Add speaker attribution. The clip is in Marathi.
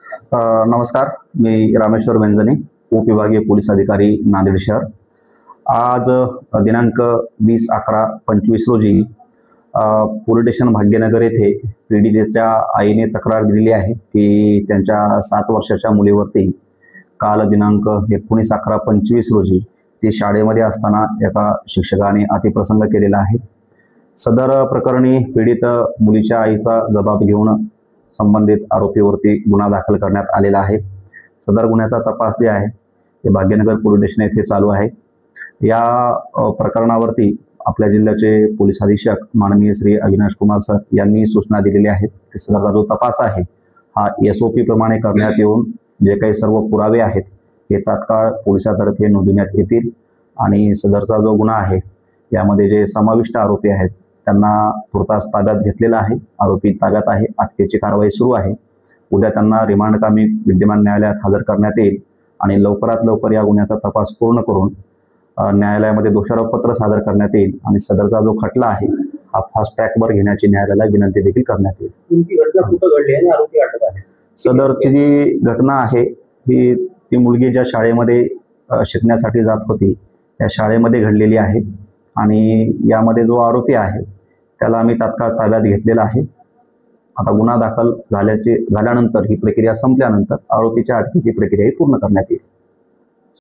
Speaker 1: नमस्कार, मी रामेश्वर वेंजने, उपविभागीय पोलीस अधिकारी, नांदेड शहर। आज दिनांक 20/11/25 रोजी पोलीस स्टेशन भाग्यनगर येथे पीडितेच्या आईने तक्रार दिलेली आहे की त्यांच्या 7 वर्षाच्या मुलीवरती काल दिनांक 19/11/25 रोजी ती शाळेमध्ये असताना एका शिक्षकाने अतिप्रसंग केलेला आहे। सदर प्रकरणी पीडित मुलीच्या आईचा जबाब घेऊन संबंधित आरोपीवरती गुन्हा दाखल करण्यात आलेला आहे। सदर गुन्ह्याचा तपास जे आहे ते भाग्यनगर पोलीस स्टेशन येथे चालू आहे। या प्रकरणावरती आपल्या जिल्ह्याचे पोलीस अधीक्षक माननीय श्री अविनाश कुमार सर यांनी सूचना दिलेल्या आहेत की सदरचा जो तपास आहे हा SOP प्रमाणे करण्यात येऊन जे काही सर्व पुरावे आहेत ते तात्काळ पोलिसांतर्फे नोंदविण्यात येतील आणि सदरचा जो गुन्हा आहे यामध्ये जे समाविष्ट आरोपी आहेत त्यांना तुर्तास ताब्यात घेतलेला आहे। आरोपी ताब्यात आहे, अटकेची कारवाई सुरू आहे। उद्या त्यांना रिमांडकामी विद्यमान न्यायालयात हजर करण्यात येईल आणि लवकरात लवकर या गुन्ह्याचा तपास पूर्ण करून न्यायालयामध्ये दोषारोपपत्र सादर करण्यात येईल आणि सदरचा जो खटला आहे हा फास्ट ट्रॅकवर घेण्याची न्यायालयाला विनंती देखील करण्यात येईल।
Speaker 2: तुमची घटना कुठं घडली आणि आरोपी अटक आहे?
Speaker 1: सदरची जी घटना आहे ही ती मुलगी ज्या शाळेमध्ये शिकण्यासाठी जात होती त्या शाळेमध्ये घडलेली आहे आणि यामध्ये जो आरोपी आहे त्याला आम्ही तात्काळ ताब्यात घेतलेला आहे। आता गुन्हा दाखल झाल्यानंतर ही प्रक्रिया संपल्यानंतर आरोपीच्या अटकेची प्रक्रिया पूर्ण करण्यात येईल।